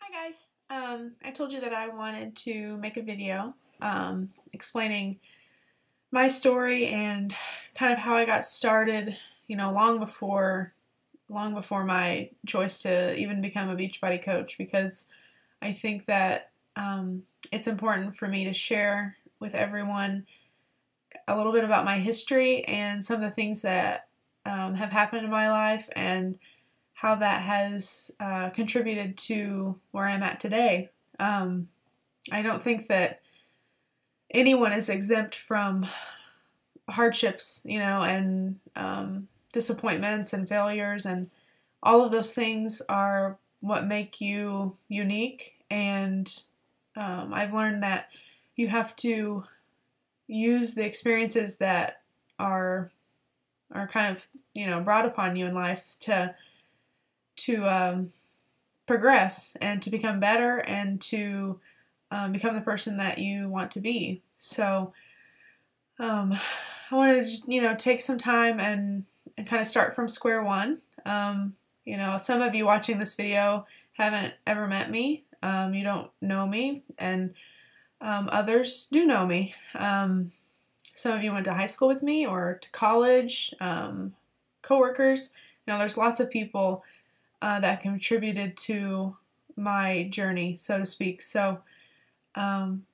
Hi guys. I told you that I wanted to make a video explaining my story and kind of how I got started, long before my choice to even become a Beachbody coach, because I think that it's important for me to share with everyone a little bit about my history and some of the things that have happened in my life and how that has contributed to where I'm at today. I don't think that anyone is exempt from hardships, and disappointments and failures, and all of those things are what make you unique. And I've learned that you have to use the experiences that are kind of brought upon you in life to progress and to become better and to become the person that you want to be. So I wanted to take some time and kind of start from square one. Some of you watching this video haven't ever met me. You don't know me, and others do know me. Some of you went to high school with me or to college, coworkers. There's lots of people that contributed to my journey, so to speak. So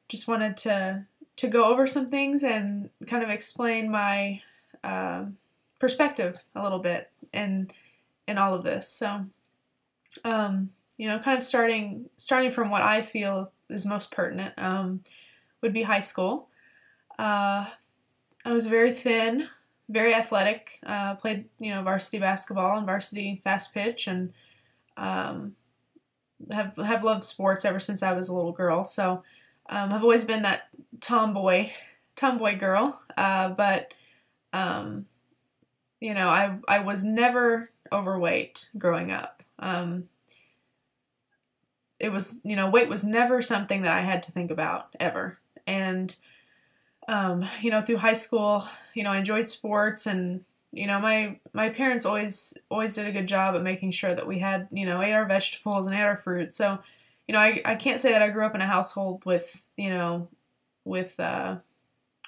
just wanted to go over some things and kind of explain my perspective a little bit in all of this. So kind of starting from what I feel is most pertinent would be high school. I was very thin, very athletic, played, varsity basketball and varsity fast pitch, and have loved sports ever since I was a little girl. So I've always been that tomboy girl, but I was never overweight growing up. It was, weight was never something that I had to think about ever. And through high school, I enjoyed sports, and my parents always did a good job at making sure that we had, ate our vegetables and ate our fruit. So, I can't say that I grew up in a household without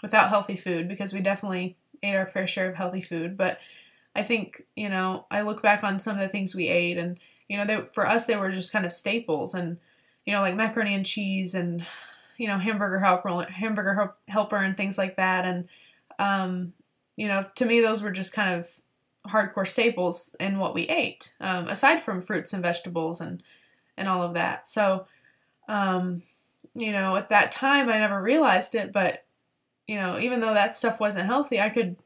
healthy food, because we definitely ate our fair share of healthy food. But I think, I look back on some of the things we ate, and, for us, they were just kind of staples, and, like macaroni and cheese and, hamburger helper and things like that. And, to me, those were just kind of hardcore staples in what we ate, aside from fruits and vegetables and all of that. So, at that time, I never realized it, but, even though that stuff wasn't healthy, I could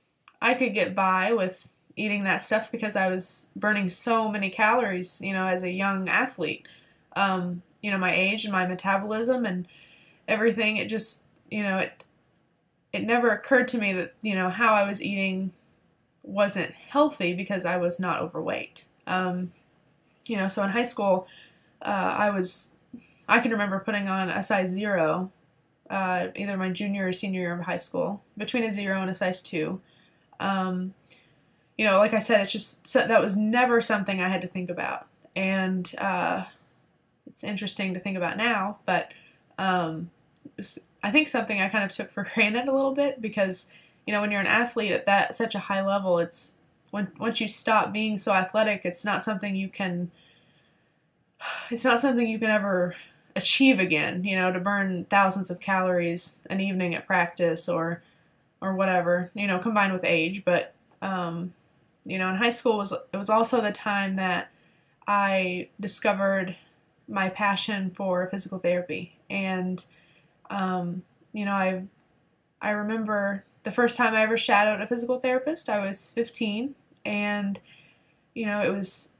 get by with eating that stuff because I was burning so many calories, as a young athlete. My age and my metabolism and everything, it just, it never occurred to me that, how I was eating wasn't healthy because I was not overweight. So in high school, I can remember putting on a size 0, either my junior or senior year of high school, between a 0 and a size 2. Like I said, it's just, that was never something I had to think about. And it's interesting to think about now, but I think something I kind of took for granted a little bit, because, when you're an athlete at such a high level, it's once you stop being so athletic, it's not something you can ever achieve again, to burn thousands of calories an evening at practice or whatever, combined with age. But, in high school it was also the time that I discovered my passion for physical therapy. And, I remember the first time I ever shadowed a physical therapist. I was 15, and, it's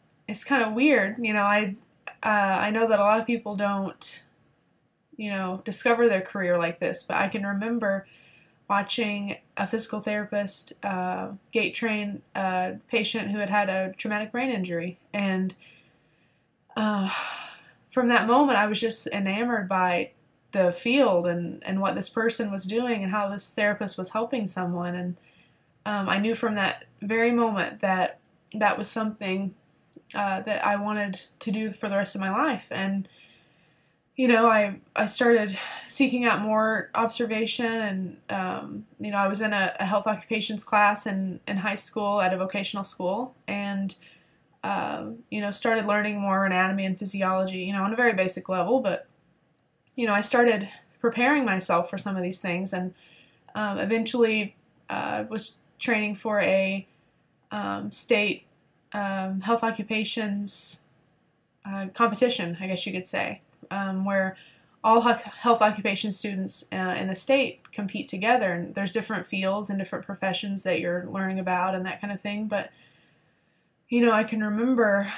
kind of weird. I know that a lot of people don't, discover their career like this, but I can remember watching a physical therapist gait train a patient who had a traumatic brain injury. And from that moment, I was just enamored by the field and what this person was doing and how this therapist was helping someone. And I knew from that very moment that was something that I wanted to do for the rest of my life. And I started seeking out more observation, and I was in a health occupations class in high school at a vocational school, and started learning more anatomy and physiology, on a very basic level, but I started preparing myself for some of these things, and eventually was training for a state health occupations competition, I guess you could say, where all health occupation students in the state compete together, and there's different fields and different professions that you're learning about and that kind of thing. But I can remember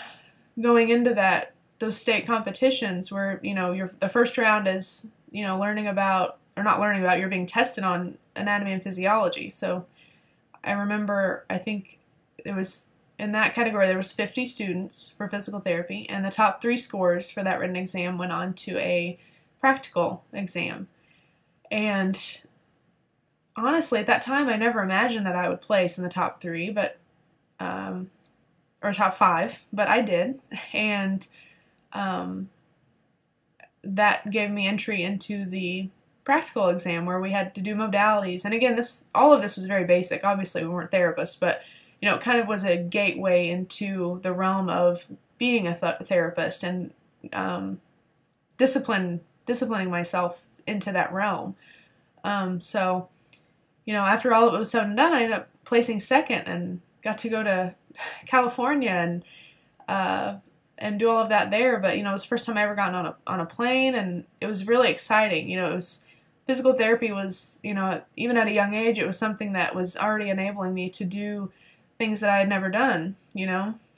going into those state competitions where the first round is learning about, or not learning about, you're being tested on anatomy and physiology. So I remember, I think it was in that category, there was 50 students for physical therapy, and the top 3 scores for that written exam went on to a practical exam. And honestly, at that time, I never imagined that I would place in the top 3, but or top 5, but I did, and that gave me entry into the practical exam where we had to do modalities. And again, all of this was very basic. Obviously, we weren't therapists, but it kind of was a gateway into the realm of being a therapist and disciplining myself into that realm. So, after all of it was said and done, I ended up placing second and got to go to California and do all of that there. But, it was the first time I ever gotten on a plane, and it was really exciting. Physical therapy was, even at a young age, it was something that was already enabling me to do things that I had never done,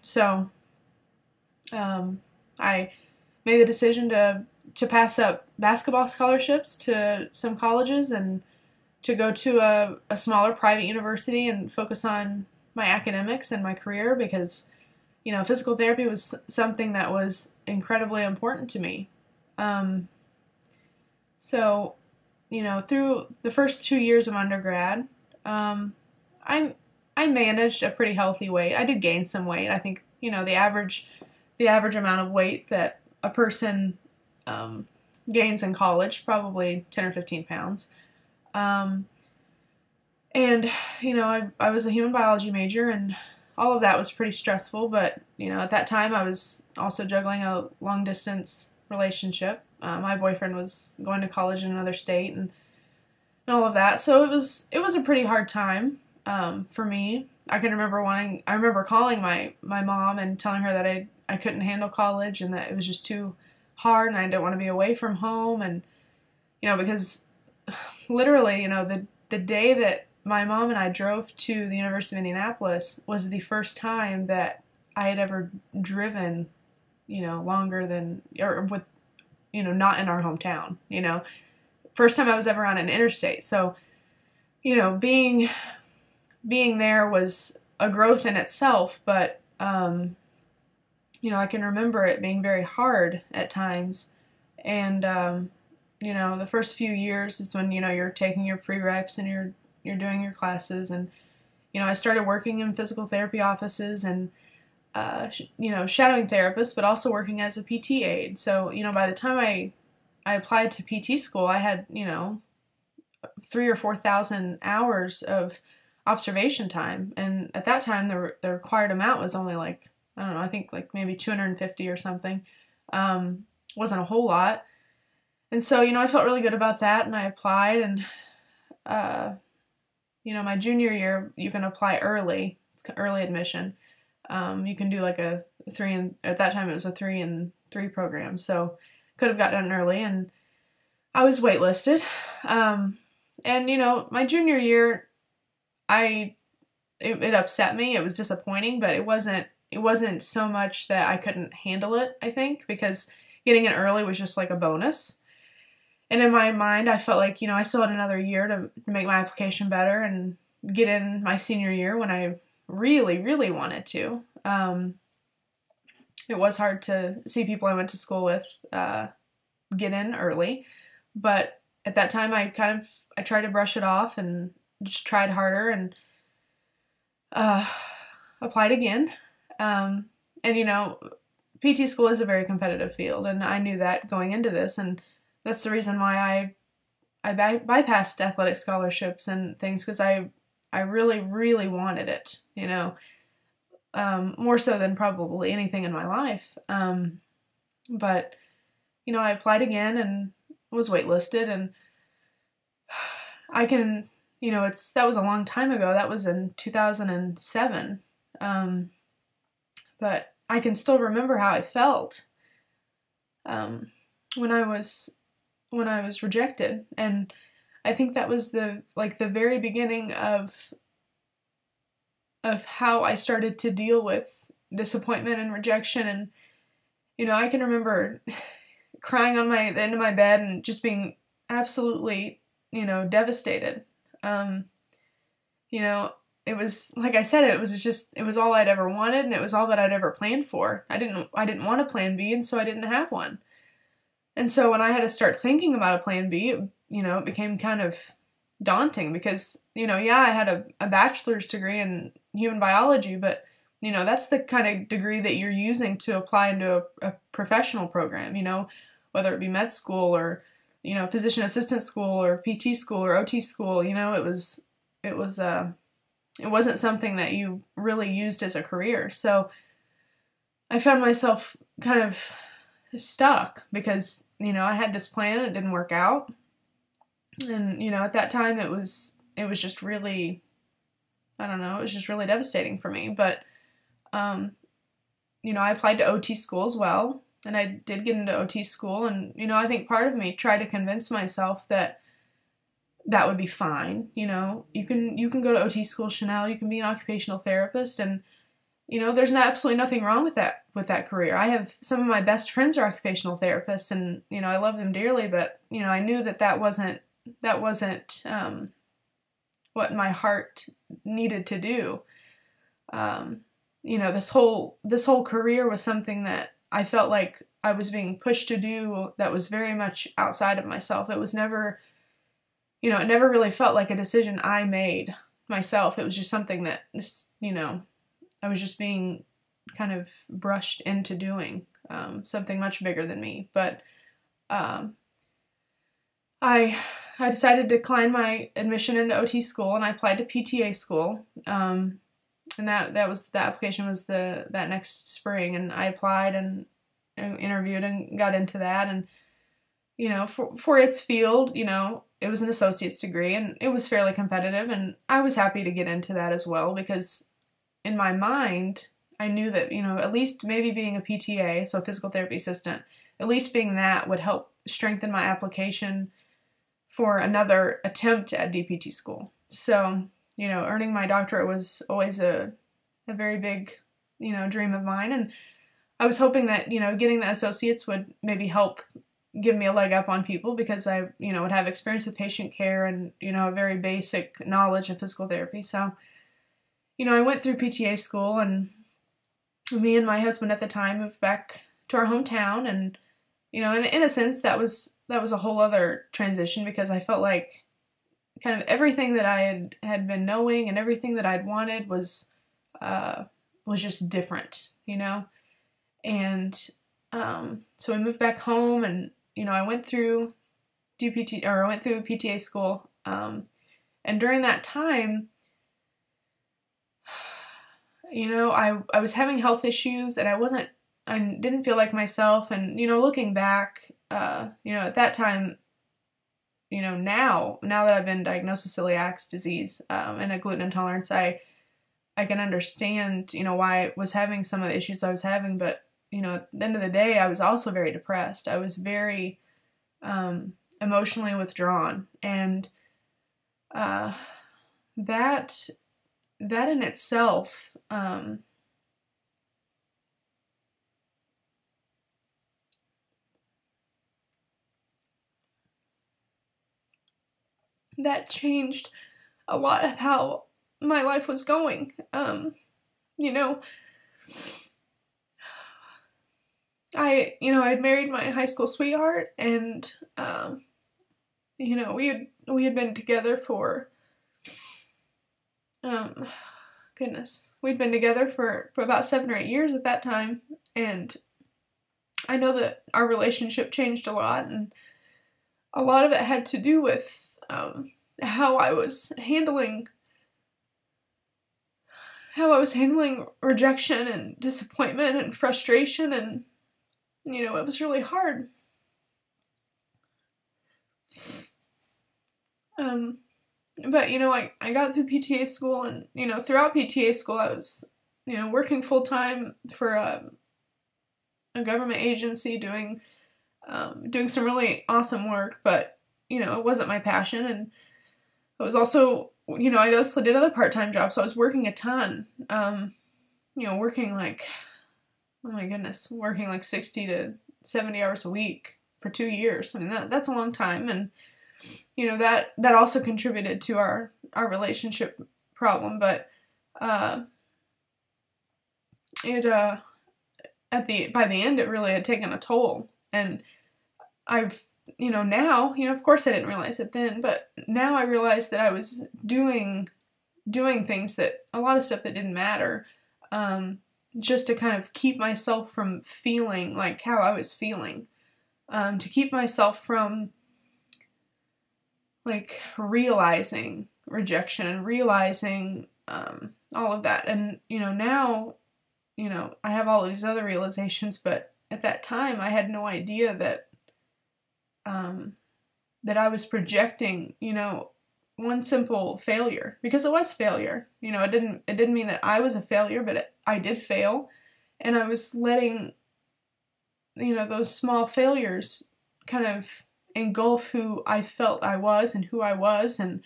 So I made the decision to pass up basketball scholarships to some colleges and to go to a smaller private university and focus on my academics and my career, because, physical therapy was something that was incredibly important to me. So, through the first 2 years of undergrad, I managed a pretty healthy weight. I did gain some weight. I think, the average amount of weight that a person gains in college, probably 10 or 15 pounds. And, I was a human biology major, and all of that was pretty stressful, but, at that time I was also juggling a long-distance relationship. My boyfriend was going to college in another state, and all of that, so it was a pretty hard time. For me, I remember calling my mom and telling her that I couldn't handle college and that it was just too hard and I didn't want to be away from home. And, because literally, the day that my mom and I drove to the University of Indianapolis was the first time that I had ever driven, longer than, or with, not in our hometown, first time I was ever on an interstate. So, being there was a growth in itself, but, I can remember it being very hard at times. And, the first few years is when, you're taking your prereqs and you're doing your classes. And, I started working in physical therapy offices and, shadowing therapists, but also working as a PT aide. So, by the time I applied to PT school, I had, 3,000 or 4,000 hours of observation time, and at that time the required amount was only I don't know, I think maybe 250 or something. Wasn't a whole lot, and so I felt really good about that, and I applied. And my junior year you can apply early. It's early admission. You can do a 3 and at that time it was a 3 and 3 program, so could have got done early, and I was waitlisted. And my junior year, it upset me. It was disappointing, but it wasn't so much that I couldn't handle it, I think, because getting in early was just a bonus. And in my mind, I felt like, I still had another year to make my application better and get in my senior year when I really, really wanted to. It was hard to see people I went to school with get in early, but at that time I tried to brush it off and just tried harder and applied again. And PT school is a very competitive field, and I knew that going into this, and that's the reason why I bypassed athletic scholarships and things, because I really, really wanted it, you know, more so than probably anything in my life. But, you know, I applied again and was waitlisted, and I can, you know, that was a long time ago. That was in 2007. But I can still remember how I felt when I was rejected, and I think that was the very beginning of how I started to deal with disappointment and rejection. And you know, I can remember crying on the end of my bed and just being absolutely, you know, devastated. You know, it was, like I said, it was all I'd ever wanted, and it was all that I'd ever planned for. I didn't want a plan B, and so I didn't have one. And so when I had to start thinking about a plan B, you know, it became kind of daunting, because, you know, yeah, I had a bachelor's degree in human biology, but, you know, that's the kind of degree that you're using to apply into a professional program, you know, whether it be med school or, you know, physician assistant school or PT school or OT school. You know, it wasn't something that you really used as a career. So I found myself kind of stuck, because, you know, I had this plan, it didn't work out. And, you know, at that time it was just really, I don't know, it was just really devastating for me. But, you know, I applied to OT school as well, and I did get into OT school. And, you know, I think part of me tried to convince myself that would be fine. You know, you can go to OT school, Chanelle, you can be an occupational therapist, and, you know, there's absolutely nothing wrong with that career. I have some of my best friends are occupational therapists, and, you know, I love them dearly, but, you know, I knew that wasn't what my heart needed to do. You know, this whole career was something that I felt like I was being pushed to do that was very much outside of myself. It was never, you know, it never really felt like a decision I made myself. It was just something that, you know, I was just being kind of brushed into doing, something much bigger than me. But I decided to decline my admission into OT school, and I applied to PTA school. And that application was that next spring, and I applied and interviewed and got into that. And, you know, for its field, you know, it was an associate's degree, and it was fairly competitive, and I was happy to get into that as well, because in my mind, I knew that, you know, at least maybe being a PTA, so a physical therapy assistant, at least being that would help strengthen my application for another attempt at DPT school. So, you know, earning my doctorate was always a very big, you know, dream of mine, and I was hoping that, you know, getting the associates would maybe help give me a leg up on people, because I, you know, would have experience with patient care and, you know, a very basic knowledge of physical therapy. So, you know, I went through PTA school, and me and my husband at the time moved back to our hometown, and, you know, in a sense, that was a whole other transition, because I felt like kind of everything that I had been knowing and everything that I'd wanted was just different, you know. And so I moved back home, and, you know, I went through PTA school, and during that time, you know, I was having health issues, and I didn't feel like myself. And, you know, looking back, you know, at that time, you know, now that I've been diagnosed with celiac disease, and a gluten intolerance, I can understand, you know, why I was having some of the issues I was having. But, you know, at the end of the day, I was also very depressed. I was very emotionally withdrawn, and that in itself, that changed a lot of how my life was going. You know, I'd married my high school sweetheart, and, you know, we had been together for, we'd been together for about 7 or 8 years at that time. And, I know that our relationship changed a lot, and a lot of it had to do with how I was handling rejection and disappointment and frustration, and, you know, it was really hard. But, you know, I got through PTA school, and, you know, throughout PTA school I was, you know, working full-time for a government agency, doing some really awesome work, but, you know, it wasn't my passion. And I was also, you know, I also did other part-time jobs, so I was working a ton, you know, working like, oh my goodness, working like 60 to 70 hours a week for 2 years. I mean, that's a long time, and, you know, that also contributed to our relationship problem, but by the end, it really had taken a toll. And I've, you know, now, you know, of course I didn't realize it then, but now I realize that I was doing things, that a lot of stuff that didn't matter, just to kind of keep myself from feeling like how I was feeling, to keep myself from, like, realizing rejection and realizing all of that. And, you know, now, you know, I have all these other realizations, but at that time I had no idea that that I was projecting, you know, one simple failure, because it was failure. You know, it didn't mean that I was a failure, but I did fail, and I was letting, you know, those small failures kind of engulf who I felt I was and who I was. And,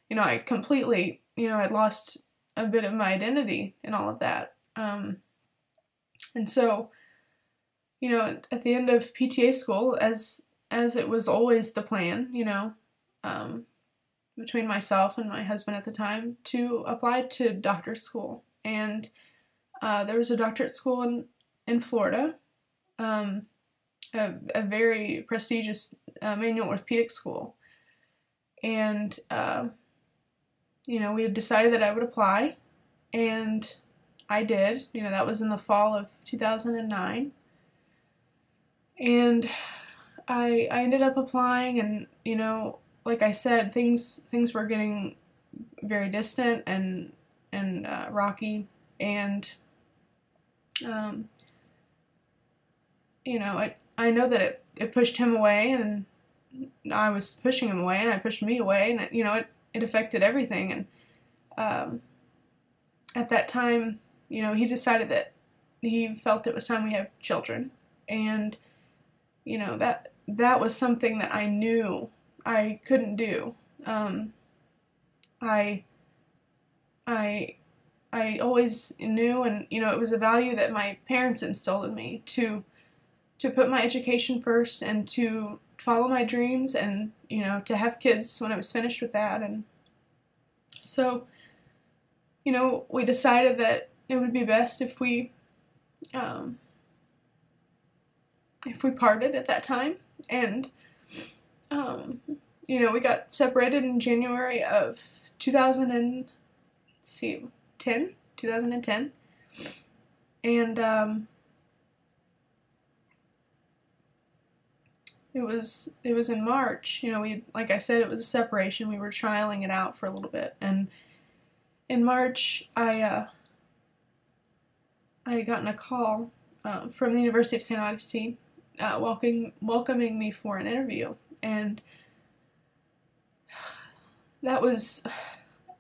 you know, I completely, you know, I'd lost a bit of my identity in all of that. And so, you know, at the end of PTA school, as it was always the plan, you know, between myself and my husband at the time, to apply to doctorate school. And there was a doctorate school in Florida, a very prestigious manual orthopedic school. And, you know, we had decided that I would apply, and I did. You know, that was in the fall of 2009. And I ended up applying, and, you know, like I said, things were getting very distant and rocky, and you know, I know that it pushed him away, and I was pushing him away, and I pushed me away, and you know, it affected everything. And at that time, you know, he decided that he felt it was time we have children, and, you know, that was something that I knew I couldn't do. I always knew, and, you know, it was a value that my parents instilled in me, to put my education first, and to follow my dreams, and, you know, to have kids when I was finished with that. And so, you know, we decided that it would be best if we parted at that time. And you know, we got separated in January of 2010. And it was in March. You know, like I said, it was a separation. We were trialing it out for a little bit, and in March, I had gotten a call from the University of St. Augustine, welcoming me for an interview. And that was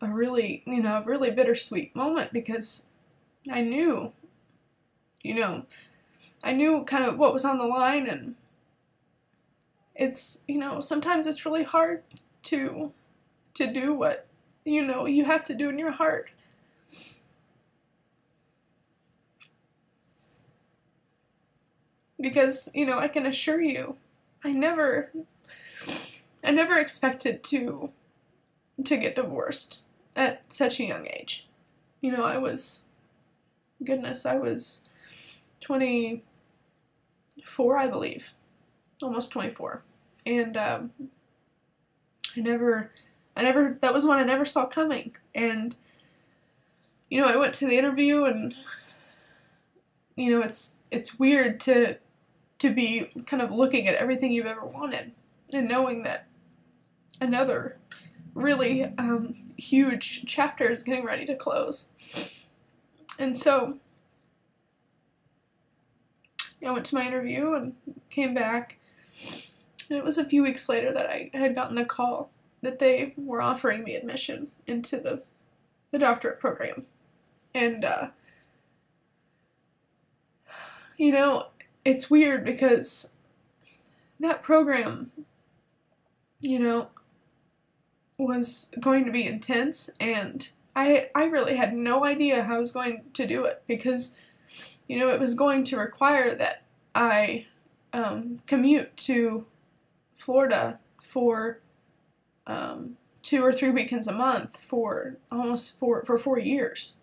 a really, you know, a really bittersweet moment, because I knew, you know, kind of what was on the line. And it's, you know, sometimes it's really hard to do what, you know, you have to do in your heart. Because, you know, I can assure you, I never expected to get divorced at such a young age. You know, I was 24, I believe. Almost 24. And that was one I never saw coming. And, you know, I went to the interview, and, you know, it's weird to to be kind of looking at everything you've ever wanted and knowing that another really huge chapter is getting ready to close. And so I went to my interview and came back, and it was a few weeks later that I had gotten the call that they were offering me admission into the doctorate program. And you know, it's weird because that program, you know, was going to be intense, and I really had no idea how I was going to do it, because, you know, it was going to require that I commute to Florida for 2 or 3 weekends a month for almost 4 years.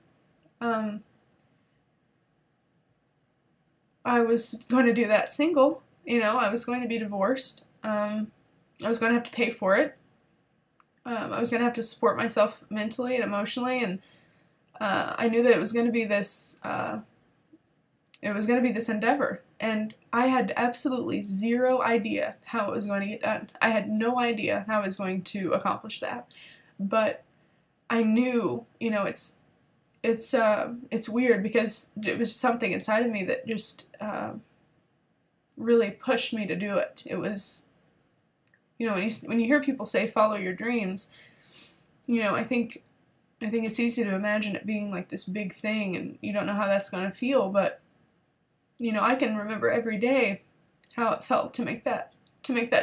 I was going to do that single, you know, I was going to be divorced, I was going to have to pay for it, I was going to have to support myself mentally and emotionally, and I knew that it was going to be this endeavor, and I had absolutely zero idea how it was going to get done. I had no idea how I was going to accomplish that, but I knew, you know, it's weird because it was something inside of me that just really pushed me to do it. It was, you know, when you hear people say follow your dreams, you know, I think it's easy to imagine it being like this big thing, and you don't know how that's going to feel, but, you know, I can remember every day how it felt to make that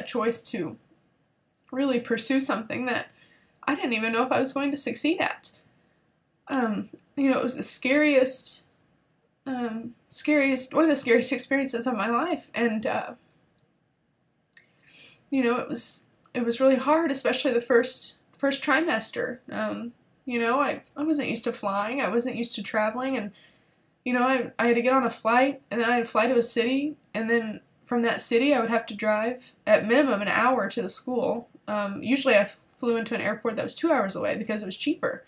choice to really pursue something that I didn't even know if I was going to succeed at. You know, it was the scariest, one of the scariest experiences of my life, and you know, it was really hard, especially the first trimester. You know, I wasn't used to flying, I wasn't used to traveling, and, you know, I had to get on a flight, and then I had to fly to a city, and then from that city I would have to drive at minimum an hour to the school. Usually I flew into an airport that was 2 hours away because it was cheaper.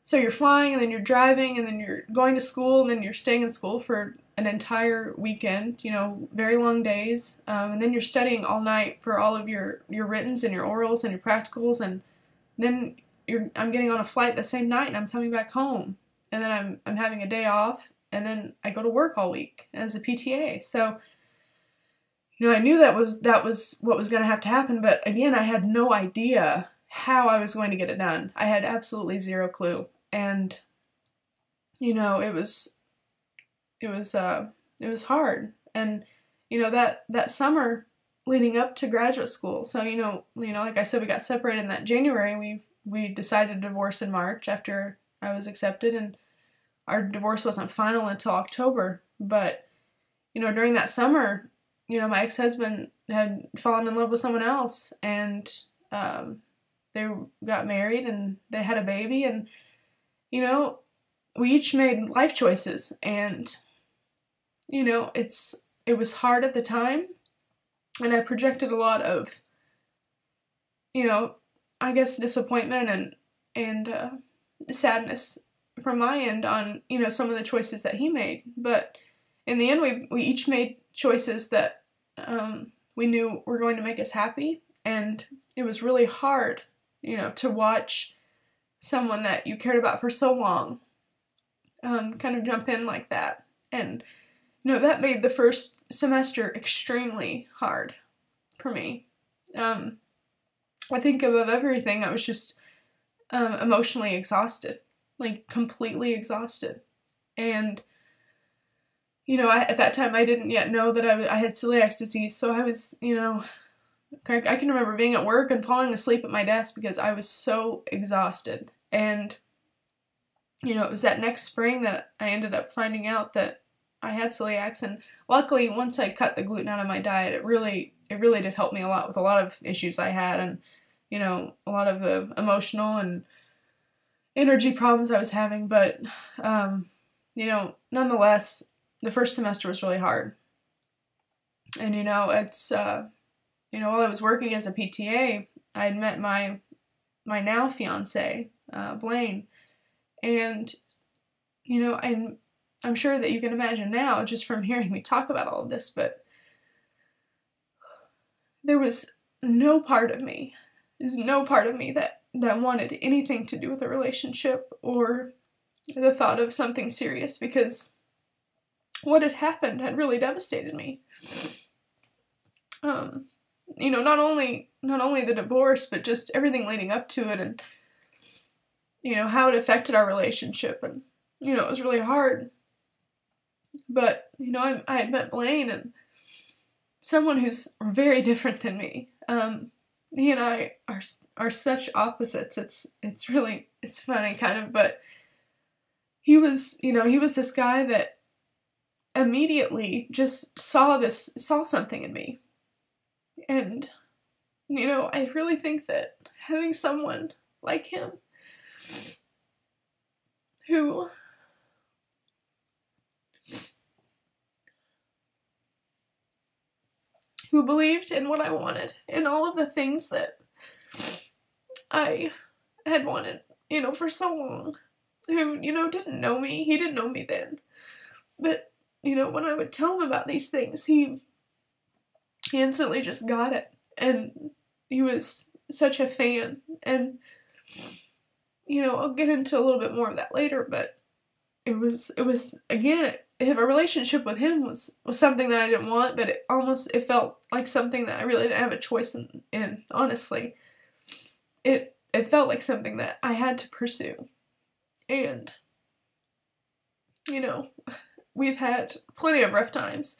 So you're flying, and then you're driving, and then you're going to school, and then you're staying in school for an entire weekend, you know, very long days, and then you're studying all night for all of your writtens and your orals and your practicals, and then I'm getting on a flight the same night, and I'm coming back home, and then I'm having a day off, and then I go to work all week as a PTA. So, you know, I knew that was what was going to have to happen, but again, I had no idea how I was going to get it done. I had absolutely zero clue. And, you know, it was hard. And, you know, that summer leading up to graduate school, so, you know, like I said, we got separated in that January. We decided to divorce in March after I was accepted, and our divorce wasn't final until October. But, you know, during that summer, you know, my ex-husband had fallen in love with someone else, and they got married, and they had a baby, and, you know, we each made life choices, and, you know, it was hard at the time, and I projected a lot of, you know, I guess disappointment and sadness from my end on, you know, some of the choices that he made. But in the end, we each made choices that we knew were going to make us happy, and it was really hard, you know, to watch someone that you cared about for so long kind of jump in like that. And, you know, that made the first semester extremely hard for me. I think above everything, I was just emotionally exhausted, like completely exhausted. And, you know, at that time I didn't yet know that I had celiac disease, so I was, you know, I can remember being at work and falling asleep at my desk because I was so exhausted. And, you know, it was that next spring that I ended up finding out that I had celiac, and luckily once I cut the gluten out of my diet, it really did help me a lot with a lot of issues I had, and, you know, a lot of the emotional and energy problems I was having. But, you know, nonetheless, the first semester was really hard. And, you know, it's, you know, while I was working as a PTA, I had met my now fiance, Blaine, and, you know, I'm sure that you can imagine now, just from hearing me talk about all of this, but, there was no part of me, that wanted anything to do with a relationship or the thought of something serious, because what had happened had really devastated me. You know, not only the divorce, but just everything leading up to it, and, you know, how it affected our relationship, and, you know, it was really hard. But, you know, I had met Blaine, and someone who's very different than me. He and I are such opposites. It's funny, kind of, but he was this guy that immediately just saw something in me. And, you know, I really think that having someone like him who believed in what I wanted and all of the things that I had wanted, you know, for so long, who, you know, didn't know me. He didn't know me then. But, you know, when I would tell him about these things, he instantly just got it. And he was such a fan. And, you know, I'll get into a little bit more of that later, but it was again, a relationship with him was something that I didn't want, but it felt like something that I really didn't have a choice in, honestly. It felt like something that I had to pursue. And, you know, we've had plenty of rough times,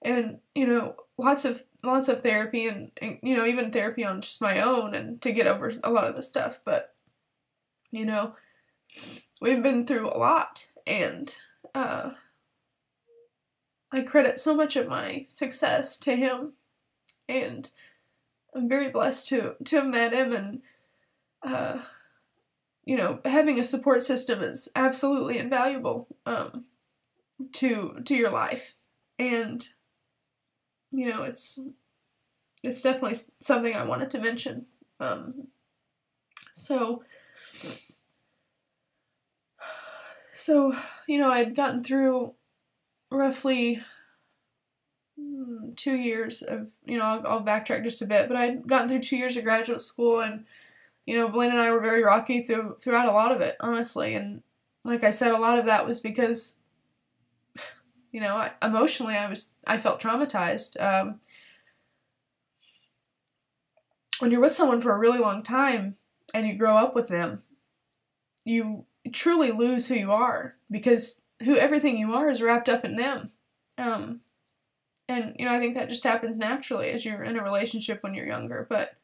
and, you know, lots of therapy, and, you know, even therapy on just my own, and to get over a lot of the stuff. But, you know, we've been through a lot, and I credit so much of my success to him, and I'm very blessed to have met him. And you know, having a support system is absolutely invaluable to your life. And, you know, it's definitely something I wanted to mention. So, you know, I'd gotten through roughly 2 years of, you know, I'll backtrack just a bit, but I'd gotten through 2 years of graduate school, and, you know, Blaine and I were very rocky throughout a lot of it, honestly. And like I said, a lot of that was because, you know, emotionally I felt traumatized. When you're with someone for a really long time and you grow up with them, you truly lose who you are, because everything you are is wrapped up in them. And, you know, I think that just happens naturally as you're in a relationship when you're younger. But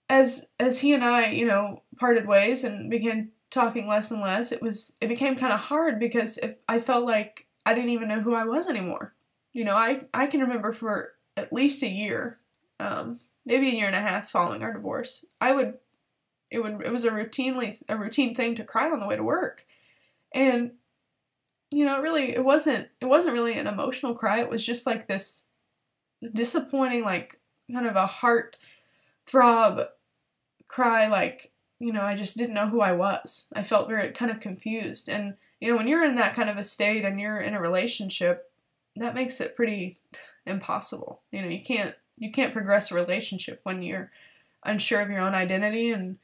as he and I, you know, parted ways and began talking less and less, it became kind of hard, because I felt like I didn't even know who I was anymore. You know, I can remember for at least a year, maybe a year and a half following our divorce, it was a routine thing to cry on the way to work. And, you know, it wasn't really an emotional cry. It was just like this disappointing, like, kind of a heart throb cry, like, you know, I just didn't know who I was. I felt very kind of confused. And, you know, when you're in that kind of a state and you're in a relationship, that makes it pretty impossible. You know, you can't progress a relationship when you're unsure of your own identity, and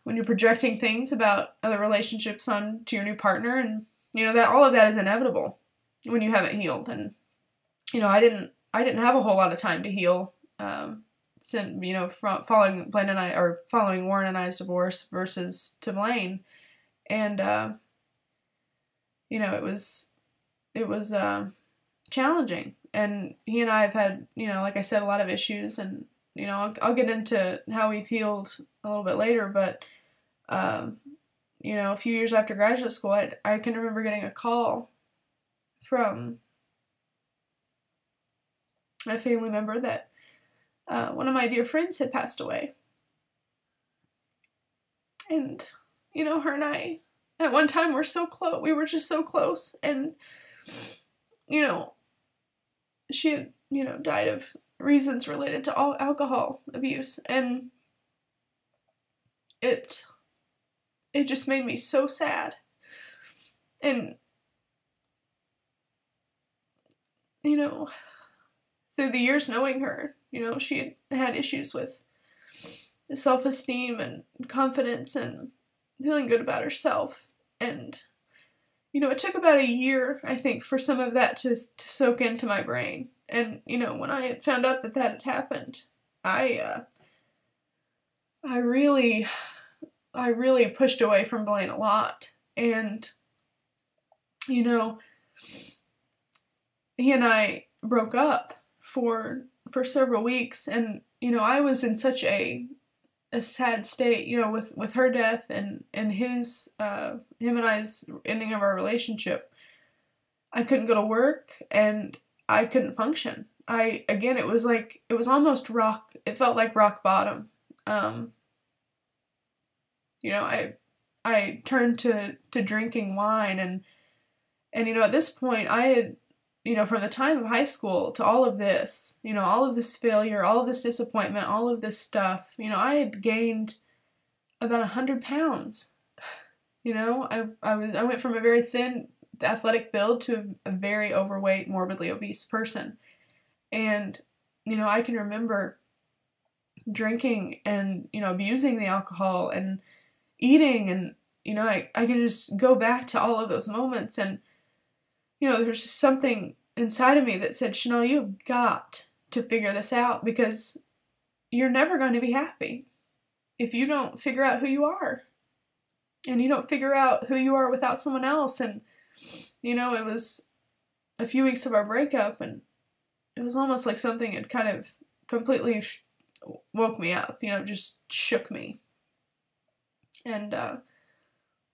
when you're projecting things about other relationships onto your new partner. And, you know, that all of that is inevitable when you haven't healed. And, you know, I didn't have a whole lot of time to heal, since, you know, following Warren and I's divorce versus to Blaine. And, you know, it was challenging. And he and I have had, you know, like I said, a lot of issues. And, you know, I'll get into how we've healed a little bit later. But, you know, a few years after graduate school, I can remember getting a call from a family member that one of my dear friends had passed away. And, you know, her and I, at one time, were so close. We were just so close. And, you know, she had, you know, died of reasons related to alcohol abuse. And it just made me so sad. And, you know, through the years knowing her, she had issues with self-esteem and confidence and feeling good about herself. And, it took about a year, I think, for some of that to soak into my brain. And, when I had found out that had happened, I really pushed away from Blaine a lot. And, he and I broke up for several weeks, and, I was in such a sad state, with her death and his, him and I's ending of our relationship. I couldn't go to work, and I couldn't function. It was almost it felt like rock bottom. I turned to drinking wine, and at this point I had, from the time of high school to all of this, all of this failure, all of this disappointment, all of this stuff, I had gained about 100 pounds. I went from a very thin, athletic build to a very overweight, morbidly obese person. And, I can remember drinking and, abusing the alcohol and eating, and, I can just go back to all of those moments, and, there's just something inside of me that said, Chanelle, you've got to figure this out, because you're never going to be happy if you don't figure out who you are, and you don't figure out who you are without someone else. And, it was a few weeks of our breakup, and it was almost like something had kind of completely woke me up, just shook me. And,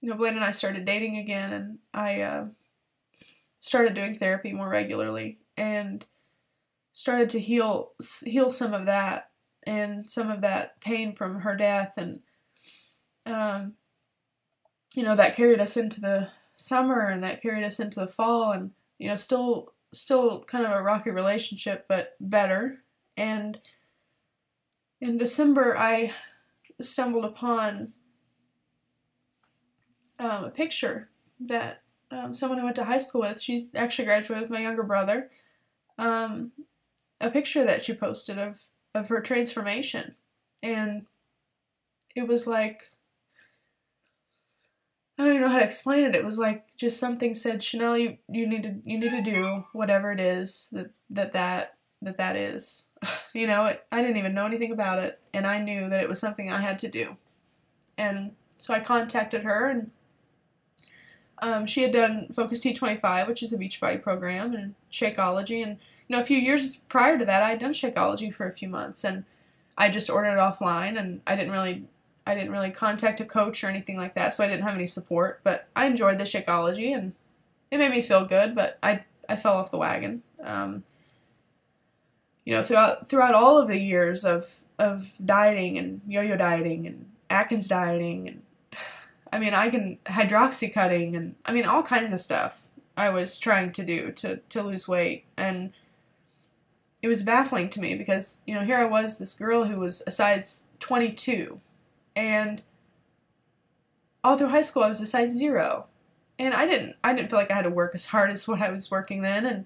Blaine and I started dating again, and I started doing therapy more regularly, and started to heal some of that, and some of that pain from her death. And, that carried us into the summer, and that carried us into the fall, and, still kind of a rocky relationship, but better. And in December, I stumbled upon a picture that someone I went to high school with, she's actually graduated with my younger brother, a picture that she posted of her transformation. And it was like, I don't even know how to explain it. It was like just something said, Chanelle, you need to do whatever it is that is. I didn't even know anything about it, and I knew that it was something I had to do. And so I contacted her, and she had done Focus T25, which is a Beachbody program, and Shakeology. And, a few years prior to that, I had done Shakeology for a few months, and I just ordered it offline, and I didn't really contact a coach or anything like that, so I didn't have any support. But I enjoyed the Shakeology, and it made me feel good, but I fell off the wagon. Throughout all of the years of dieting and yo-yo dieting and Atkins dieting, and hydroxy cutting, and all kinds of stuff I was trying to do to lose weight. And it was baffling to me because, here I was, this girl who was a size 22, and all through high school I was a size 0. And I didn't feel like I had to work as hard as what I was working then. And,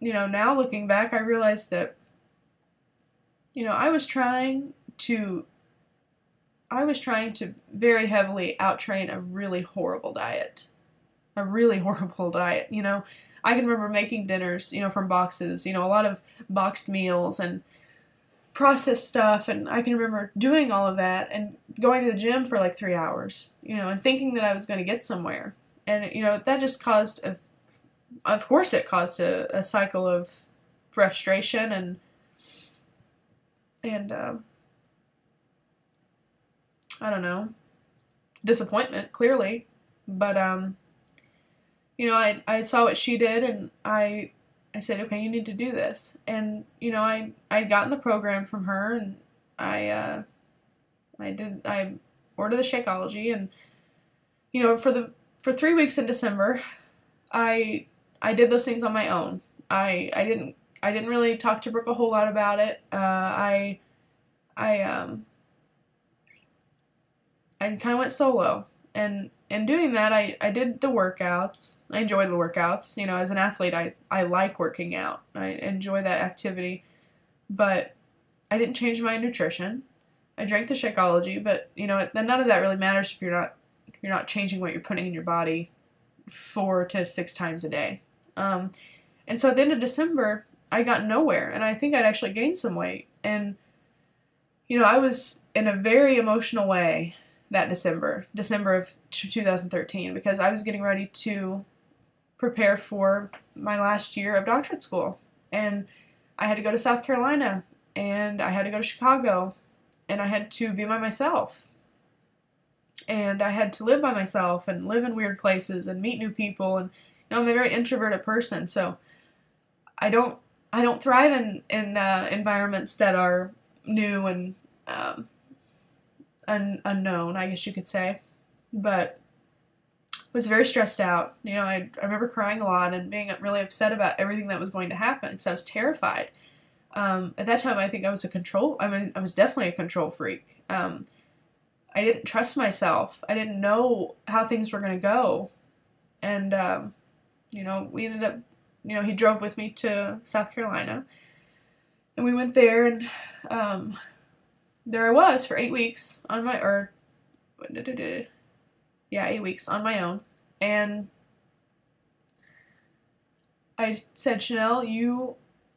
now looking back, I realized that, I was trying to very heavily outtrain a really horrible diet. I can remember making dinners, from boxes, a lot of boxed meals and processed stuff, and I can remember doing all of that and going to the gym for like 3 hours, and thinking that I was going to get somewhere. And, that just caused of course it caused a cycle of frustration and I don't know, disappointment, clearly. But, I saw what she did, and I said, okay, you need to do this. And, I'd gotten the program from her, and I ordered the Shakeology, and, for 3 weeks in December, I did those things on my own. I didn't really talk to Brooke a whole lot about it. I kind of went solo, and in doing that, I did the workouts. I enjoyed the workouts. You know, as an athlete, I like working out. I enjoy that activity. But I didn't change my nutrition. I drank the Shakeology, but, you know, none of that really matters if you're not changing what you're putting in your body 4 to 6 times a day. And so at the end of December, I got nowhere, and I think I'd actually gained some weight. And, you know, I was in a very emotional way that December of 2013, because I was getting ready to prepare for my last year of doctorate school. And I had to go to South Carolina, and I had to go to Chicago, and I had to be by myself. And I had to live by myself and live in weird places and meet new people. And, you know, I'm a very introverted person, so I don't thrive in environments that are new and unknown, I guess you could say. But was very stressed out. You know, I remember crying a lot and being really upset about everything that was going to happen because I was terrified. At that time, I think I was I was definitely a control freak. I didn't trust myself. I didn't know how things were going to go. And, you know, we ended up, you know, he drove with me to South Carolina. And we went there, and there I was for 8 weeks on my, 8 weeks on my own. And I said, Chanelle,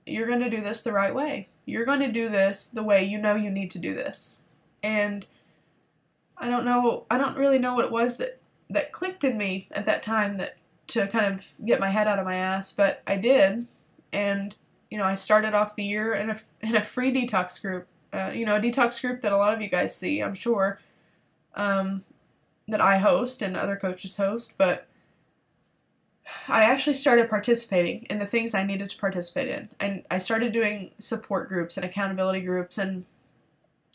you're going to do this the right way. You're going to do this the way you know you need to do this. And I don't really know what it was that clicked in me at that time to kind of get my head out of my ass, but I did. And, you know, I started off the year in a free detox group, you know, a detox group that a lot of you guys see, I'm sure, that I host and other coaches host, but I actually started participating in the things I needed to participate in. And I started doing support groups and accountability groups, and,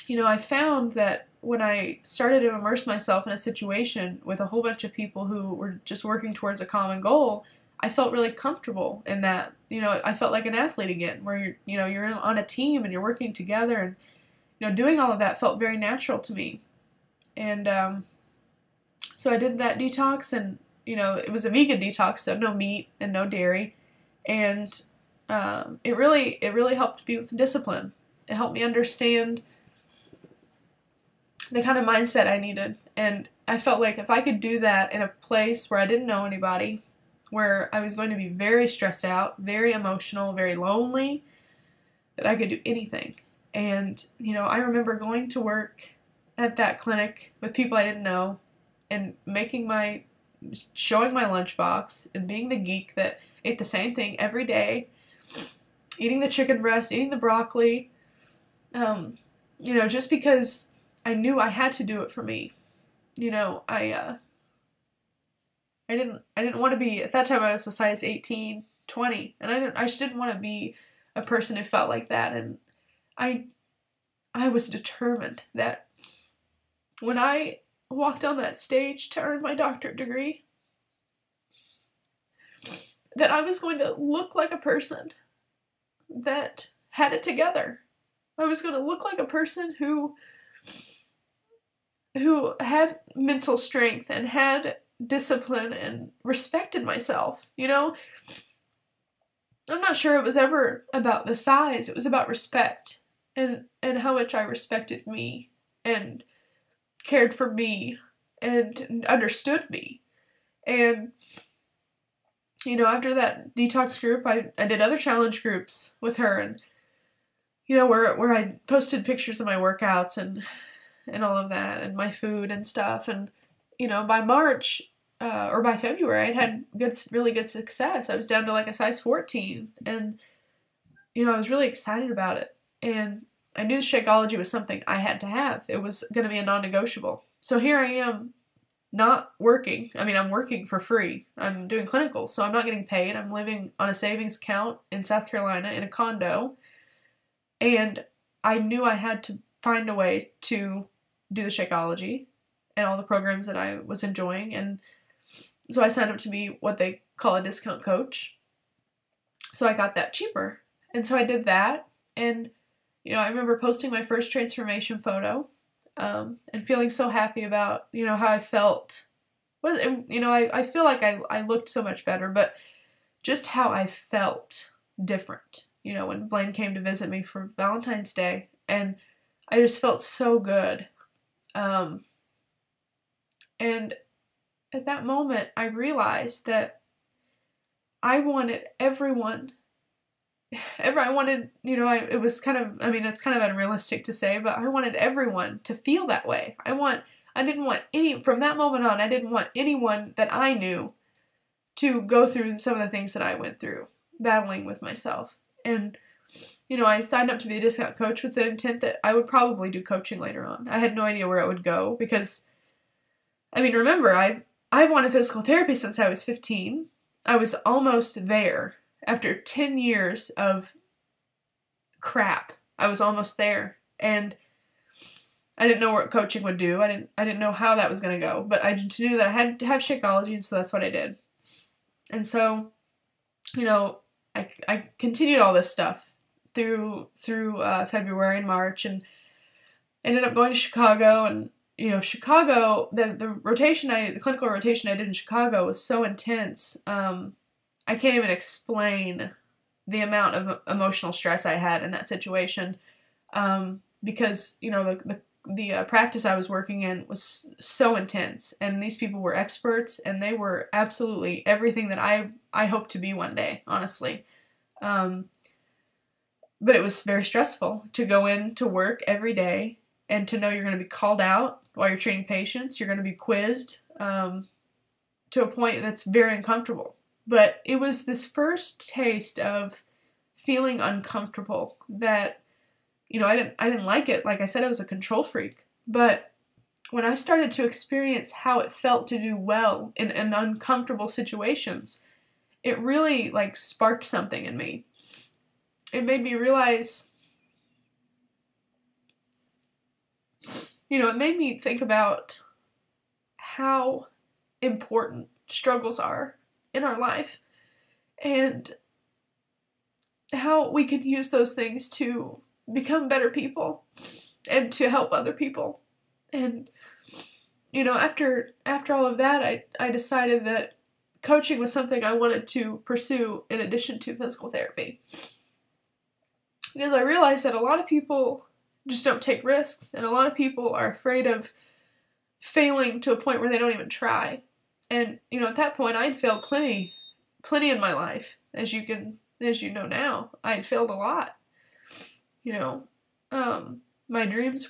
you know, I found that when I started to immerse myself in a situation with a whole bunch of people who were just working towards a common goal, I felt really comfortable in that. You know, I felt like an athlete again, where you're on a team and you're working together, and, you know, doing all of that felt very natural to me. And so I did that detox, and, you know, it was a vegan detox, so no meat and no dairy, and it really helped me with discipline. It helped me understand the kind of mindset I needed. And I felt like if I could do that in a place where I didn't know anybody, where I was going to be very stressed out, very emotional, very lonely, that I could do anything. And, you know, I remember going to work at that clinic with people I didn't know, and showing my lunchbox and being the geek that ate the same thing every day, eating the chicken breast, eating the broccoli, you know, just because I knew I had to do it for me. You know, I didn't want to be, at that time I was a size 18, 20, and I just didn't want to be a person who felt like that. And I was determined that when I walked on that stage to earn my doctorate degree, that I was going to look like a person that had it together. I was going to look like a person who had mental strength and had discipline and respected myself. You know, I'm not sure it was ever about the size. It was about respect, and how much I respected me and cared for me and understood me. And, you know, after that detox group, I did other challenge groups with her, and, you know, where I posted pictures of my workouts and all of that, and my food and stuff. And, you know, by March, or by February, I'd had really good success. I was down to like a size 14, and, you know, I was really excited about it. And I knew Shakeology was something I had to have. It was going to be a non-negotiable. So here I am, not working. I mean, I'm working for free. I'm doing clinicals, so I'm not getting paid. I'm living on a savings account in South Carolina in a condo. And I knew I had to find a way to do the Shakeology and all the programs that I was enjoying. And so I signed up to be what they call a discount coach. So I got that cheaper. And so I did that. And, you know, I remember posting my first transformation photo, and feeling so happy about, you know, how I felt you know, I feel like I looked so much better, but just how I felt different, you know, when Blaine came to visit me for Valentine's Day, and I just felt so good. And at that moment, I realized that I wanted everyone, I wanted, you know, it was kind of, I mean, it's kind of unrealistic to say, but I wanted everyone to feel that way. I didn't want from that moment on, I didn't want anyone that I knew to go through some of the things that I went through, battling with myself. And, you know, I signed up to be a discount coach with the intent that I would probably do coaching later on. I had no idea where it would go because, I mean, remember, I've wanted physical therapy since I was 15. I was almost there. After 10 years of crap, I was almost there. And I didn't know what coaching would do. I didn't know how that was going to go. But I just knew that I had to have Shakeology, and so that's what I did. And so, you know, I continued all this stuff through February and March, and ended up going to Chicago. And, you know, Chicago, the clinical rotation I did in Chicago was so intense. I can't even explain the amount of emotional stress I had in that situation, because, you know, the practice I was working in was so intense, and these people were experts, and they were absolutely everything that I hope to be one day, honestly. But it was very stressful to go in to work every day and to know you're going to be called out while you're treating patients. You're going to be quizzed to a point that's very uncomfortable. But it was this first taste of feeling uncomfortable that, you know, I didn't like it. Like I said, I was a control freak. But when I started to experience how it felt to do well in uncomfortable situations, it really, like, sparked something in me. It made me realize, you know, it made me think about how important struggles are in our life, and how we can use those things to become better people and to help other people. And, you know, after all of that, I decided that coaching was something I wanted to pursue in addition to physical therapy, because I realized that a lot of people just don't take risks, and a lot of people are afraid of failing to a point where they don't even try. And, you know, at that point, I'd failed plenty in my life, as you know now. I'd failed a lot. You know, my dreams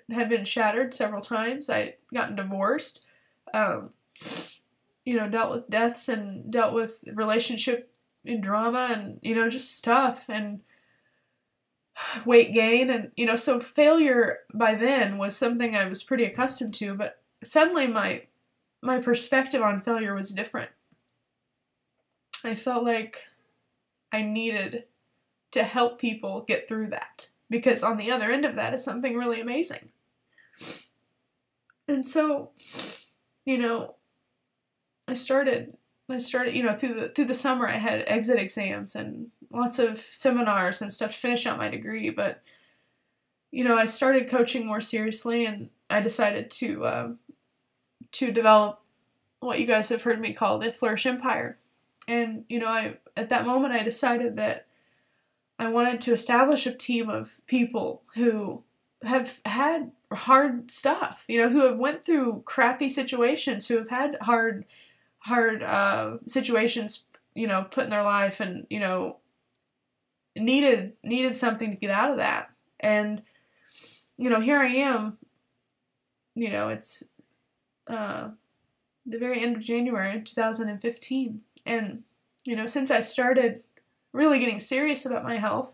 had been shattered several times. I'd gotten divorced, you know, dealt with deaths and dealt with relationship and drama and, you know, just stuff, and weight gain. And, you know, so failure by then was something I was pretty accustomed to, but suddenly my perspective on failure was different. I felt like I needed to help people get through that, because on the other end of that is something really amazing. And so, you know, I started, you know, through the summer I had exit exams and lots of seminars and stuff to finish out my degree, but, you know, I started coaching more seriously, and I decided to develop what you guys have heard me call the Flourish Empire. And, you know, at that moment I decided that I wanted to establish a team of people who have had hard stuff, you know, who have went through crappy situations, who have had hard situations, you know, put in their life, and, you know, needed something to get out of that. And, you know, here I am, you know, it's the very end of January 2015. And, you know, since I started really getting serious about my health,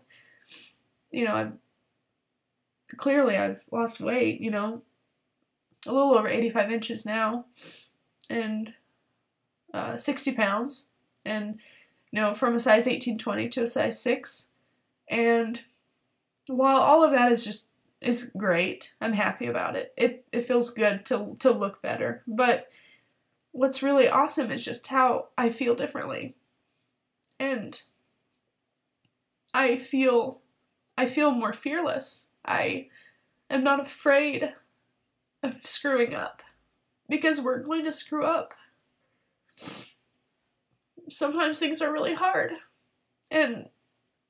you know, I've lost weight, you know, a little over 85 inches now, and 60 pounds, and, you know, from a size 18-20 to a size 6. And while all of that is great, I'm happy about it. It feels good to look better. But what's really awesome is just how I feel differently. And I feel more fearless. I am not afraid of screwing up. because we're going to screw up. Sometimes things are really hard, and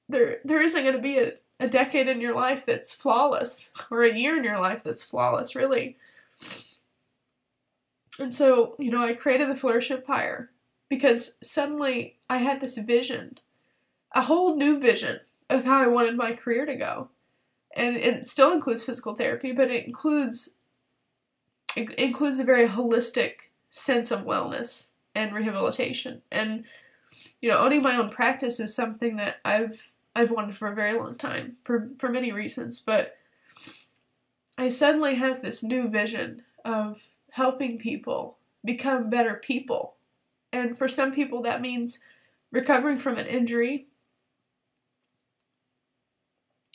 there isn't going to be a decade in your life that's flawless, or a year in your life that's flawless, really. And so, I created the Flourish Empire because suddenly I had this vision, a whole new vision of how I wanted my career to go. And it still includes physical therapy, but it includes a very holistic sense of wellness and rehabilitation. And, owning my own practice is something that I've wanted for a very long time, for many reasons. But I suddenly have this new vision of helping people become better people. And for some people, that means recovering from an injury,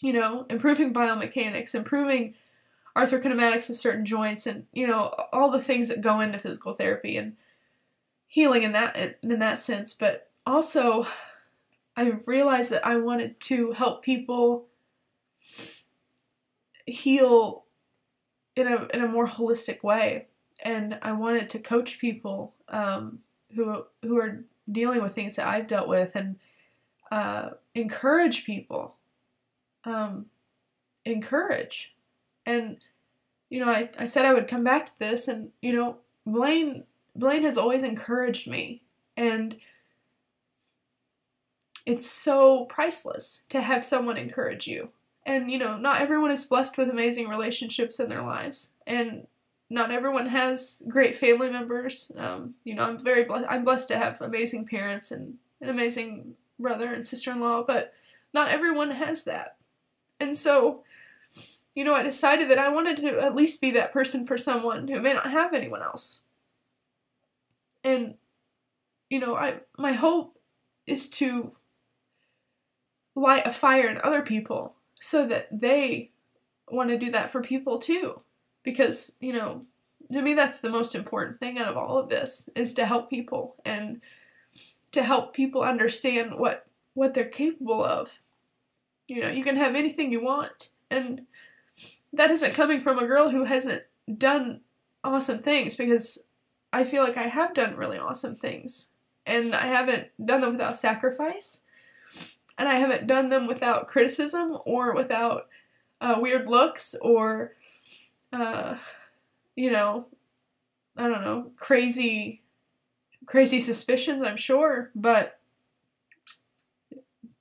improving biomechanics, improving arthrokinematics of certain joints, and, all the things that go into physical therapy and healing in that sense. But also, I realized that I wanted to help people heal in a more holistic way. And I wanted to coach people who are dealing with things that I've dealt with, and encourage people. Encourage. And, I said I would come back to this, and, Blaine has always encouraged me. And it's so priceless to have someone encourage you. And, not everyone is blessed with amazing relationships in their lives. And not everyone has great family members. I'm very blessed. I'm blessed to have amazing parents and an amazing brother and sister-in-law, but not everyone has that. And so, I decided that I wanted to at least be that person for someone who may not have anyone else. And, my hope is to light a fire in other people so that they want to do that for people too. Because, to me, that's the most important thing out of all of this, is to help people and to help people understand what they're capable of. You can have anything you want. And that isn't coming from a girl who hasn't done awesome things, because I feel like I have done really awesome things. And I haven't done them without sacrifice. And I haven't done them without criticism or without weird looks or, I don't know, crazy suspicions, I'm sure. But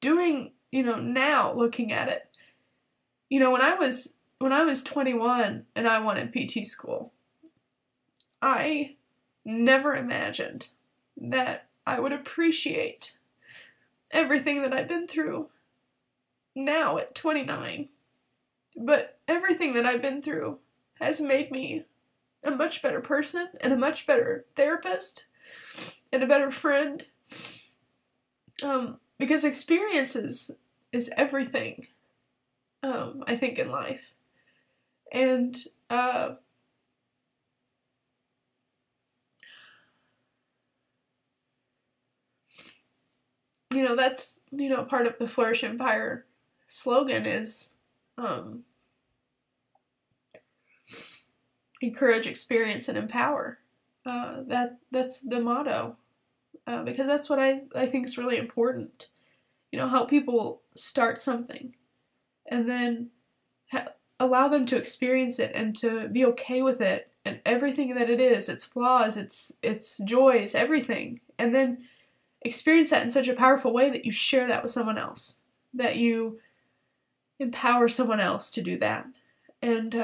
doing, now looking at it, when I was 21 and I wanted PT school, I never imagined that I would appreciate everything that I've been through now at 29. But everything that I've been through has made me a much better person and a much better therapist and a better friend. Because experiences is everything, I think, in life. And, that's, part of the Flourish Empire slogan is, encourage, experience, and empower. That's the motto, because that's what I think is really important. Help people start something, and then allow them to experience it and to be okay with it and everything that it is, its flaws, its joys, everything, and then experience that in such a powerful way that you share that with someone else, that you empower someone else to do that. And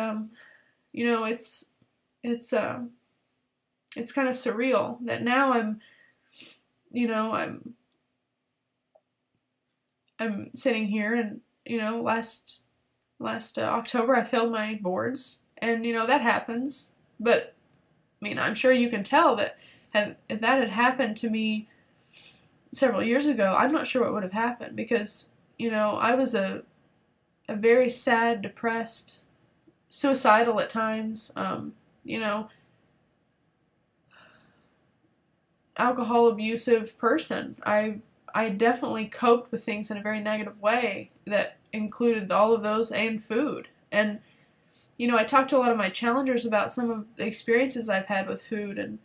it's kind of surreal that now I'm sitting here, and last October I failed my boards, and that happens. But I'm sure you can tell that if that had happened to me several years ago, I'm not sure what would have happened, because I was a very sad, depressed, suicidal at times, alcohol abusive person. I definitely coped with things in a very negative way that included all of those and food. And, I talked to a lot of my challengers about some of the experiences I've had with food, and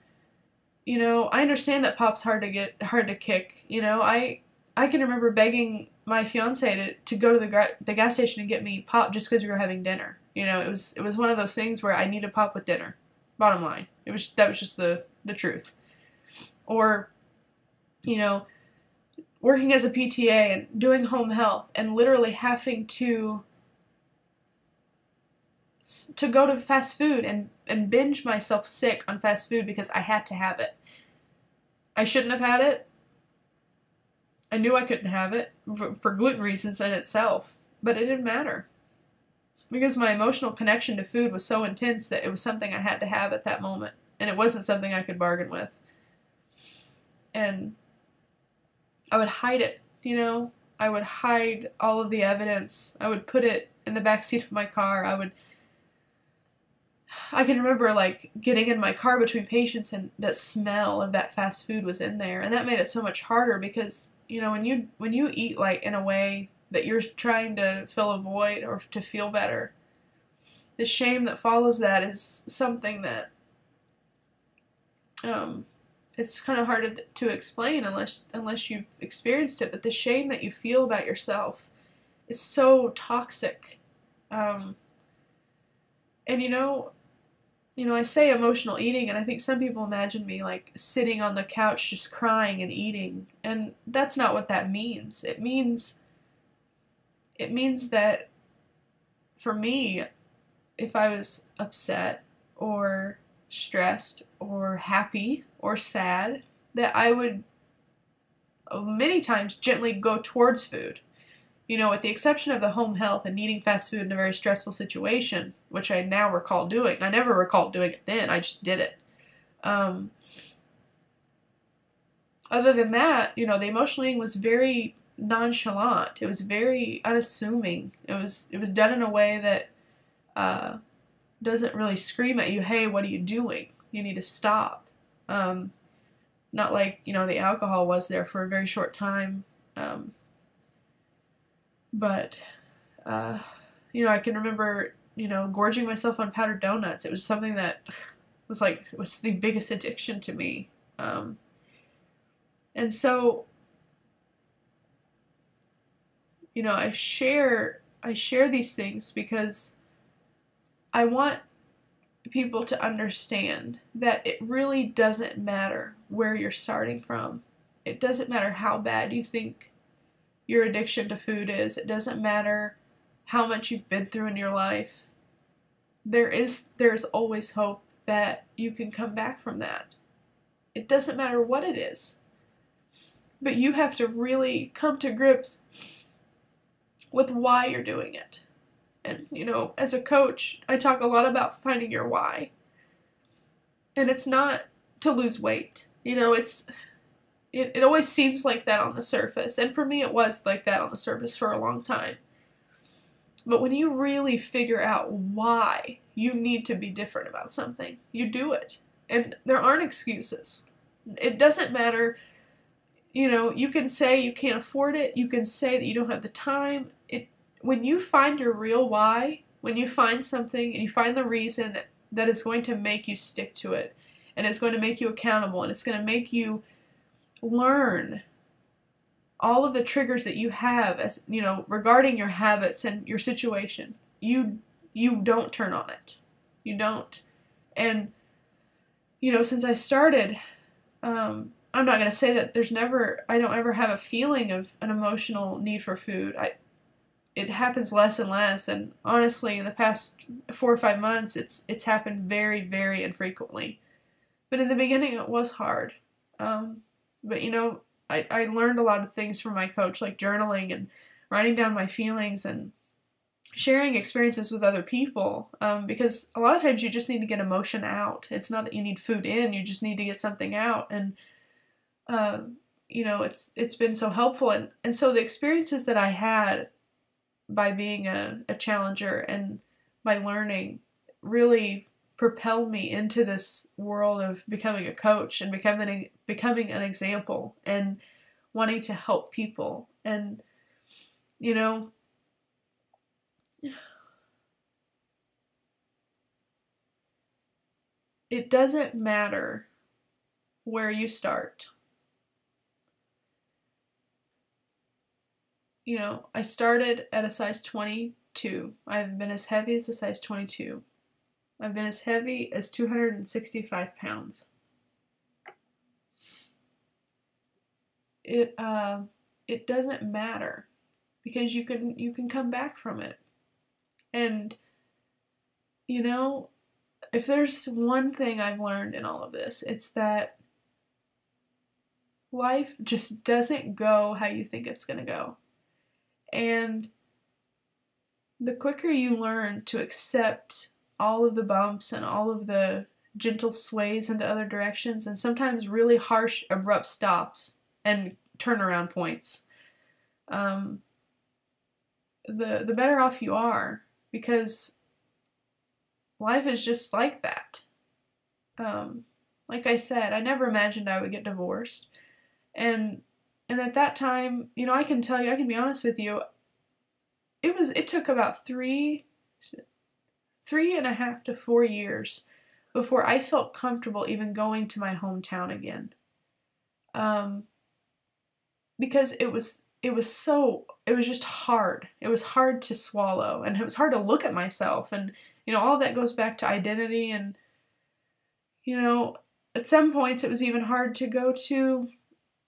I understand that pop's hard to kick. I can remember begging my fiance to go to the gas station and get me pop just because we were having dinner. It was one of those things where I needed pop with dinner. Bottom line, that was just the truth. Or, working as a PTA and doing home health and literally having to go to fast food and binge myself sick on fast food because I had to have it. I shouldn't have had it. I knew I couldn't have it for gluten reasons in itself, but it didn't matter because my emotional connection to food was so intense that it was something I had to have at that moment, and it wasn't something I could bargain with. And I would hide it, I would hide all of the evidence. I would put it in the back seat of my car. I can remember getting in my car between patients and that smell of that fast food was in there, and that made it so much harder because when you eat in a way that you're trying to fill a void or to feel better, the shame that follows that is something that it's kind of hard to explain unless you've experienced it. But the shame that you feel about yourself is so toxic. And I say emotional eating, and I think some people imagine me sitting on the couch just crying and eating, and that's not what that means. It means that for me, if I was upset or stressed or happy or sad, that I would many times gently go towards food. With the exception of the home health and eating fast food in a very stressful situation, which I now recall doing. I never recalled doing it then, I just did it. Other than that, the emotional eating was very nonchalant. It was very unassuming. It was done in a way that doesn't really scream at you, hey, what are you doing? You need to stop. Not like, the alcohol was there for a very short time. But I can remember, gorging myself on powdered donuts. It was something that was the biggest addiction to me. And so, I share these things because I want people to understand that it really doesn't matter where you're starting from. It doesn't matter how bad you think your addiction to food is. It doesn't matter how much you've been through in your life. There's always hope that you can come back from that. It doesn't matter what it is. But you have to really come to grips with why you're doing it. And, as a coach, I talk a lot about finding your why. And it's not to lose weight. It always seems like that on the surface. And for me, it was like that on the surface for a long time. But when you really figure out why you need to be different about something, you do it. And there aren't excuses. It doesn't matter. You can say you can't afford it. You can say that you don't have the time. When you find your real why, when you find something and you find the reason that is going to make you stick to it, and it's going to make you accountable, and it's going to make you learn all of the triggers that you have as regarding your habits and your situation, you don't turn on it. You don't. And since I started, I'm not going to say that I don't ever have a feeling of an emotional need for food. It happens less and less, and honestly, in the past 4 or 5 months, it's happened very, very infrequently. But in the beginning, it was hard. But I learned a lot of things from my coach, like journaling and writing down my feelings and sharing experiences with other people, because a lot of times you just need to get emotion out. It's not that you need food in, you just need to get something out. And it's been so helpful. And so the experiences that I had by being a challenger and by learning really propelled me into this world of becoming a coach and becoming an example and wanting to help people. And it doesn't matter where you start. You know, I started at a size 22. I've been as heavy as a size 22. I've been as heavy as 265 pounds. It doesn't matter, because you can come back from it. And you know, if there's one thing I've learned in all of this, it's that life just doesn't go how you think it's going to go. And the quicker you learn to accept all of the bumps and all of the gentle sways into other directions, and sometimes really harsh, abrupt stops and turnaround points, the better off you are, because life is just like that. Like I said, I never imagined I would get divorced. And at that time, you know, I can tell you, I can be honest with you, it took about 3.5 to 4 years before I felt comfortable even going to my hometown again. Because it was just hard. It was hard to swallow, and it was hard to look at myself, and you know, all that goes back to identity. And you know, at some points it was even hard to go to,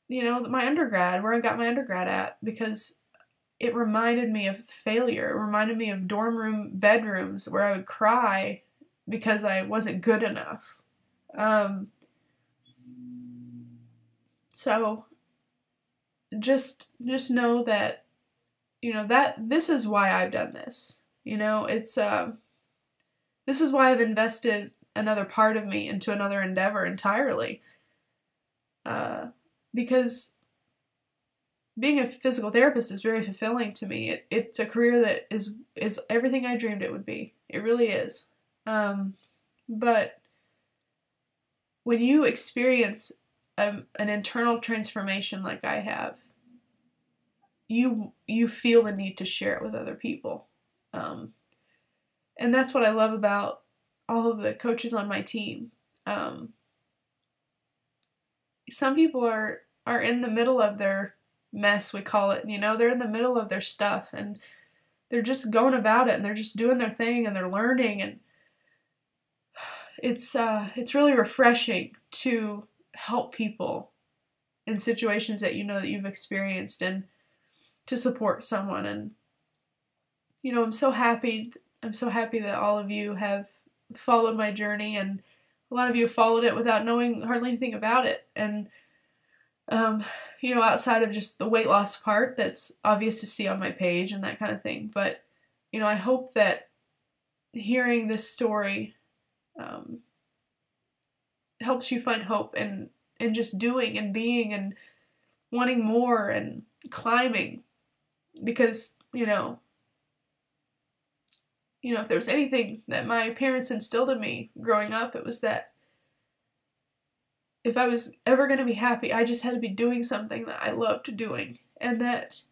you know, my undergrad, where I got my undergrad at, because it reminded me of failure. It reminded me of dorm room bedrooms where I would cry because I wasn't good enough. So just know that, you know, that this is why I've done this. You know, it's this is why I've invested another part of me into another endeavor entirely. Because being a physical therapist is very fulfilling to me. It's a career that is everything I dreamed it would be. It really is. But when you experience an internal transformation like I have, you feel the need to share it with other people. And that's what I love about all of the coaches on my team. Some people are in the middle of their mess, we call it, you know, they're in the middle of their stuff, and they're just going about it, and they're just doing their thing, and they're learning, and it's really refreshing to help people in situations that you know that you've experienced, and to support someone. And you know, I'm so happy that all of you have followed my journey, and a lot of you have followed it without knowing hardly anything about it. And you know, outside of just the weight loss part that's obvious to see on my page and that kind of thing. But, you know, I hope that hearing this story helps you find hope and just doing and being and wanting more and climbing. Because, you know, if there was anything that my parents instilled in me growing up, it was that if I was ever going to be happy, I just had to be doing something that I loved doing. And that,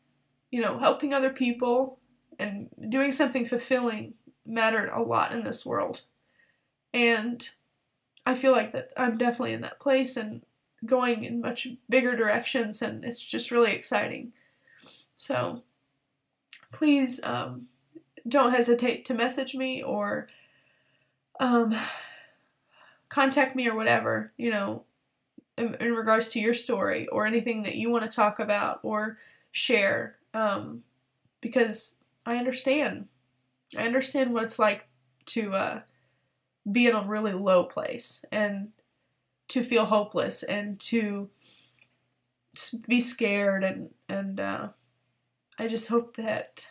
you know, helping other people and doing something fulfilling mattered a lot in this world. And I feel like that I'm definitely in that place and going in much bigger directions, and it's just really exciting. So please don't hesitate to message me or contact me or whatever, you know, in regards to your story or anything that you want to talk about or share, because I understand what it's like to be in a really low place and to feel hopeless and to be scared, and I just hope that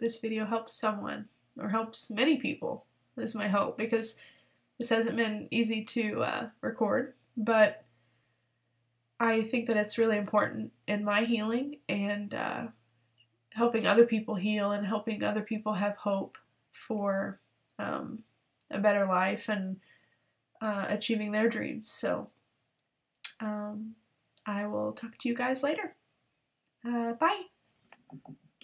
this video helps someone or helps many people. This is my hope, because this hasn't been easy to record, but I think that it's really important in my healing and helping other people heal and helping other people have hope for a better life and achieving their dreams. So I will talk to you guys later. Bye.